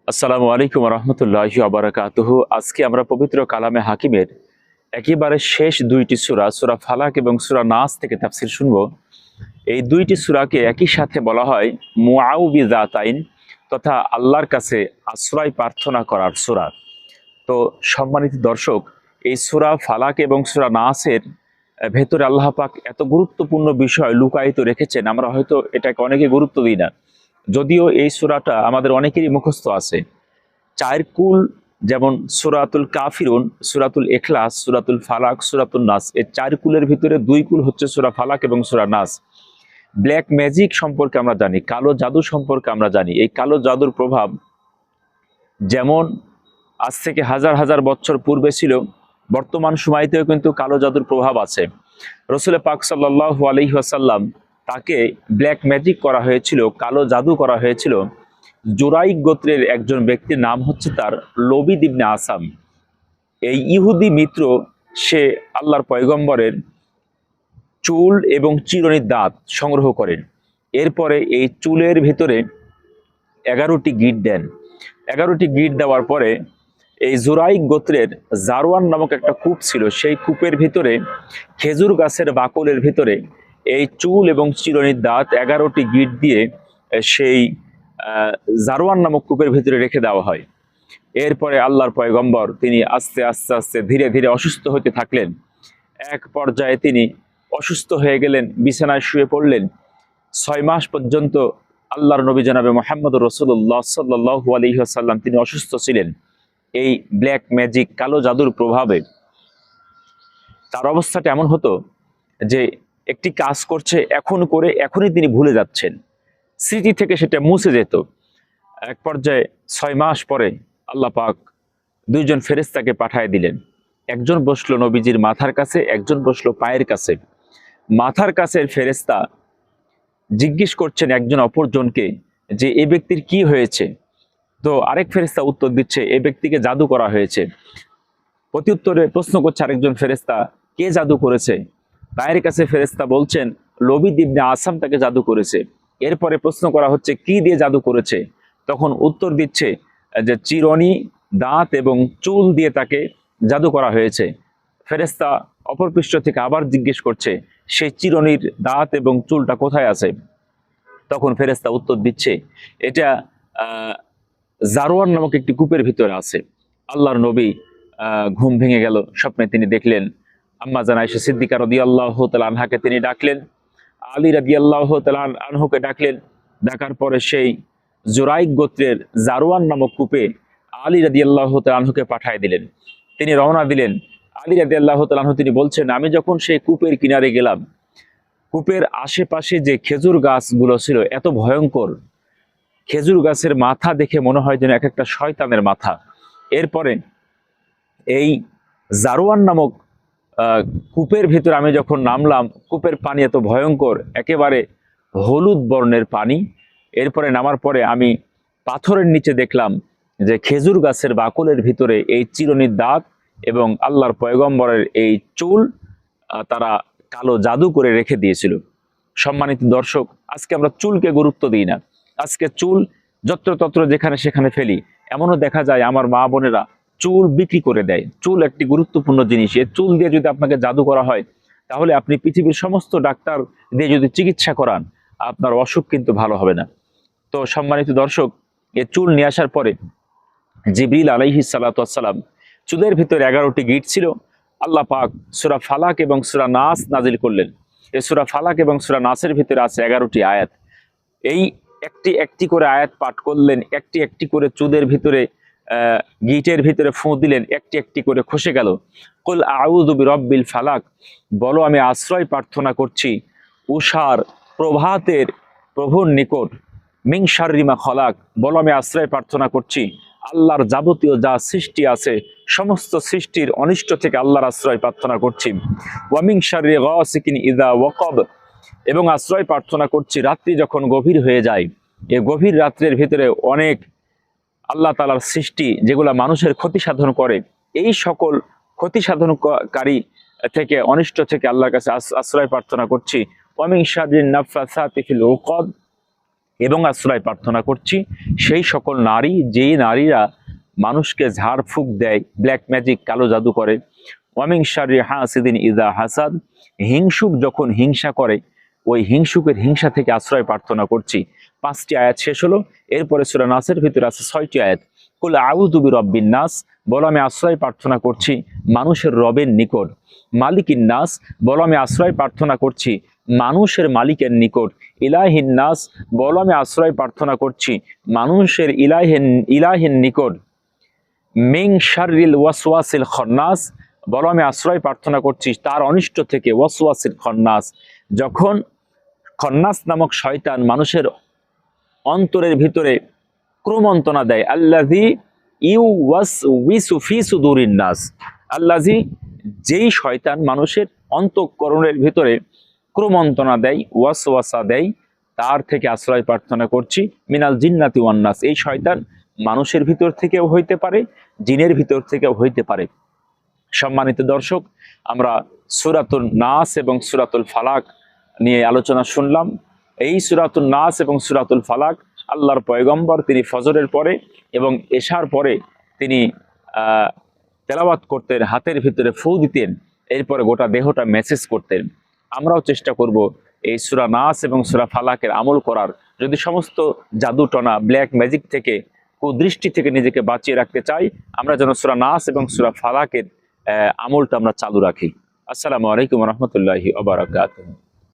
আসসালামু আলাইকুম রহমতুল্লাহি ওয়া বারাকাতুহু। আজকে আমরা পবিত্র কালামে হাকিমের একেবারে শেষ দুইটি সূরা, সূরা ফালাক এবং সূরা নাস থেকে তাফসীর শুনব। এই দুইটি সূরাকে একই সাথে বলা হয় মুআউযিজাতাইন, তথা আল্লাহর কাছে আশ্রয় প্রার্থনা করার সূরা। তো সম্মানিত দর্শক, এই সূরা ফালাক এবং সূরা নাসের ভেতরে আল্লাহ পাক এত গুরুত্বপূর্ণ বিষয় লুকায়িত রেখেছেন, আমরা হয়তো এটাকে অনেকে গুরুত্ব দিই না। যদিও এই সূরাটা আমাদের অনেকেরই মুখস্থ আছে। চার কুল, যেমন সূরাতুল কাফিরুন, সূরাতুল ইখলাস, সূরাতুল ফালাক, সূরাতুন নাস, এই চার কুলের ভিতরে দুই কুল হচ্ছে সূরা ফালাক এবং সূরা নাস। ব্ল্যাক ম্যাজিক সম্পর্কে আমরা জানি, কালো জাদু সম্পর্কে আমরা জানি। এই কালো জাদুর প্রভাব যেমন আজ থেকে হাজার হাজার বছর পূর্বে ছিল, বর্তমান সময়তেও কিন্তু কালো জাদুর প্রভাব আছে। রাসূল পাক সাল্লাল্লাহু আলাইহি ওয়াসাল্লাম, তাকে ব্ল্যাক ম্যাজিক করা হয়েছিল, কালো জাদু করা হয়েছিল। জুরাইক গোত্রের একজন ব্যক্তির নাম হচ্ছে তার লবিদ ইবনে আসাম। এই ইহুদি মিত্র, সে আল্লাহর পয়গম্বরের চুল এবং চিরুনির দাঁত সংগ্রহ করেন। এরপরে এই চুলের ভিতরে 11টি গিট দেন। 11টি গিট দেওয়ার পরে এই জুরাইক গোত্রের জারওয়ান নামক একটা কূপ ছিল, সেই কূপের ভিতরে খেজুর গাছের বাকলের ভিতরে এই চুল এবং চিরুনির দাঁত 11টি গিট দিয়ে সেই জারওয়ান নামক কূপের ভিতরে রেখে দেওয়া হয়। এরপরে আল্লাহর পয়গম্বর তিনি আস্তে আস্তে আস্তে ধীরে ধীরে অসুস্থ হতে থাকলেন। এক পর্যায়ে তিনি অসুস্থ হয়ে গেলেন, বিছানায় শুয়ে পড়লেন। 6 মাস পর্যন্ত আল্লাহর নবী জনাবে মুহাম্মদ রাসূলুল্লাহ সাল্লাল্লাহু আলাইহি ওয়াসাল্লাম তিনি অসুস্থ ছিলেন এই ব্ল্যাক ম্যাজিক, কালো জাদুর প্রভাবে। তার অবস্থাটা এমন হতো যে একটি কাজ করছে, এখন করে এখনই তিনি ভুলে যাচ্ছেন, স্মৃতি থেকে সেটা মুছে যেত। এক পর্যায়ে 6 মাস পরে আল্লাহ পাক দুইজন ফেরেশতাকে পাঠিয়ে দিলেন। একজন বসলো নবীজির মাথার কাছে, একজন বসলো পায়ের কাছে। মাথার কাছের ফেরেশতা জিজ্ঞেস করছেন একজন অপরজনকে যে এই ব্যক্তির কি হয়েছে। তো আরেক ফেরেশতা উত্তর দিচ্ছে এই ব্যক্তিকে জাদু করা হয়েছে। প্রত্যুত্তরে প্রশ্ন করছে আরেকজন ফেরেশতা, কে জাদু করেছে? পায়ের কাছে ফেরেশতা বলছেন লবিদ ইবনে আসাম তাকে জাদু করেছে। এরপরে প্রশ্ন করা হচ্ছে কি দিয়ে জাদু করেছে? তখন উত্তর দিচ্ছে যে চিরুনি, দাঁত এবং চুল দিয়ে তাকে জাদু করা হয়েছে। ফেরেশতা অপর পৃষ্ঠ থেকে আবার জিজ্ঞেস করছে সেই চিরুনির দাঁত এবং চুলটা কোথায় আছে? তখন ফেরেশতা উত্তর দিচ্ছে এটা জারওয়ান নামক একটি কূপের ভিতরে আছে। আল্লাহর নবী ঘুম ভেঙে গেল, স্বপ্নে তিনি দেখলেন আম্মা জান আয়েশা সিদ্দিকা রাদিয়াল্লাহু তাআলা আনহাকে তিনি ডাকলেন, আলী রাদিয়াল্লাহু তাআলা আনহুকে ডাকলেন। ডাকার পরে সেই জুরাইক গোত্রের জারওয়ান নামক কূপে আলী রাদিয়াল্লাহু তাআলা আনহুকে পাঠিয়ে দিলেন। তিনি রওনা দিলেন। আলী রাদিয়াল্লাহু তাআলা আনহু তিনি বলছেন, আমি যখন সেই কূপের কিনারে গেলাম, কূপের আশেপাশে যে খেজুর গাছগুলো ছিল এত ভয়ঙ্কর, খেজুর গাছের মাথা দেখে মনে হয় যেন এক একটা শয়তানের মাথা। এরপরে এই জারওয়ান নামক কূপের ভিতরে আমি যখন নামলাম, কূপের পানি এত ভয়ঙ্কর, একেবারে হলুদ বর্ণের পানি। এরপরে নামার পরে আমি পাথরের নিচে দেখলাম যে খেজুর গাছের বাকলের ভিতরে এই চিরুনির দাঁত এবং আল্লাহর পয়গম্বরের এই চুল তারা কালো জাদু করে রেখে দিয়েছিল। সম্মানিত দর্শক, আজকে আমরা চুলকে গুরুত্ব দিই না। আজকে চুল যত্রতত্র যেখানে সেখানে ফেলি। এমনও দেখা যায় আমার মা বোনেরা চুল বিক্রি করে দেয়। চুল একটি গুরুত্বপূর্ণ জিনিস। এই চুল দিয়ে যদি আপনাকে জাদু করা হয়, তাহলে আপনি পৃথিবীর সমস্ত ডাক্তার দিয়ে যদি চিকিৎসা করান, আপনার অসুখ কিন্তু ভালো হবে না। তো সম্মানিত দর্শক, এই চুল নিয়ে আসার পরে জিবরিল আলাইহিস সালাতু ওয়াস সালাম, চুলের ভিতরে 11টি গিট ছিল। আল্লাহ পাক সূরা ফালাক এবং সূরা নাস নাজিল করলেন। এই সূরা ফালাক এবং সূরা নাসের ভিতরে আছে 11টি আয়াত। এই একটি একটি করে আয়াত পাঠ করলেন, একটি একটি করে চুলের ভিতরে গিটের ভিতরে ফুঁ দিলেন, একটি একটি করে খসে গেল। কুল আউযু বিরাব্বিল ফালাক, বলো আমি আশ্রয় প্রার্থনা করছি উষার প্রভাতের প্রভুর নিকট। মিন শাররি মা খলাক, বলো আমি আশ্রয় প্রার্থনা করছি আল্লাহর যাবতীয় যা সৃষ্টি আছে সমস্ত সৃষ্টির অনিষ্ট থেকে আল্লাহর আশ্রয় প্রার্থনা করছি। ওয়া মিন শাররি গাসিকিন ইযা ওয়াকাব, এবং আশ্রয় প্রার্থনা করছি রাত্রি যখন গভীর হয়ে যায়। এই গভীর রাত্রের ভিতরে অনেক আল্লাহ তাআলার সৃষ্টি যেগুলা মানুষের ক্ষতি সাধন করে, এই সকল ক্ষতি সাধনকারী থেকে, অনিষ্ট থেকে আল্লাহর কাছে আশ্রয় প্রার্থনা করছি। ওয়া মিন শাররিন নাফাসাতি ফিল উকাদ, এবং আশ্রয় প্রার্থনা করছি সেই সকল নারী, যেই নারীরা মানুষকে ঝাড়ফুঁক দেয়, ব্ল্যাক ম্যাজিক, কালো জাদু করে। ওয়ামিং শাররি হাসিদিন ইযা হাসাদ, হিংসুক যখন হিংসা করে, ওই হিংসুকের হিংসা থেকে আশ্রয় প্রার্থনা করছি। 5টি আয়াত শেষ হলো। এরপরে সূরা নাসের ভিতরে আছে 6টি আয়াত। কুল আউযু বিরাব্বিন নাস, বলো আমি আশ্রয় প্রার্থনা করছি মানুষের রবের নিকট। মালিকিন নাস, বলো আমি আশ্রয় প্রার্থনা করছি মানুষের মালিকের নিকট। ইলাহিন নাস, বলো আমি আশ্রয় প্রার্থনা করছি মানুষের ইলাহিন নিকট। মিং শাররিল ওয়াসওয়াসিল খন্নাস, বলো আমি আশ্রয় প্রার্থনা করছি তার অনিষ্ট থেকে, ওয়াসওয়াসিল খন্নাস, যখন খন্নাস নামক শয়তান মানুষের অন্তরের ভিতরে ক্রমন্তনা দেয়। আল্লাযী ইউওয়াসউইসু ফি সুদুরিন নাস, আল্লাযী, যেই শয়তান মানুষের অন্তঃকরণের ভিতরে ক্রমন্তনা দেয়, ওয়াসওয়াসা দেয়, তার থেকে আশ্রয় প্রার্থনা করছি। মিনাল জিন্নাতি ওয়ান নাস, এই শয়তান মানুষের ভিতর থেকেও হইতে পারে, জিনের ভিতর থেকেও হইতে পারে। সম্মানিত দর্শক, আমরা সূরাতুন নাস এবং সূরাতুল ফালাক নিয়ে আলোচনা শুনলাম। এই সূরাতুন নাস এবং সূরাতুল ফালাক আল্লাহর পয়গম্বর তিনি ফজরের পরে এবং এশার পরে তিনি তেলাওয়াত করতেন, হাতের ভিতরে ফু দিতেন, এরপরে গোটা দেহটা মেসেজ করতেন। আমরাও চেষ্টা করব এই সূরা নাস এবং সূরা ফালাকের আমল করার, যদি সমস্ত জাদুটনা, ব্ল্যাক ম্যাজিক থেকে, কুদৃষ্টি থেকে নিজেকে বাঁচিয়ে রাখতে চাই, আমরা যেন সূরা নাস এবং সূরা ফালাকের আমলটা আমরা চালু রাখি। আসসালামু আলাইকুম ওয়া রাহমাতুল্লাহি ওয়া বারাকাতুহু।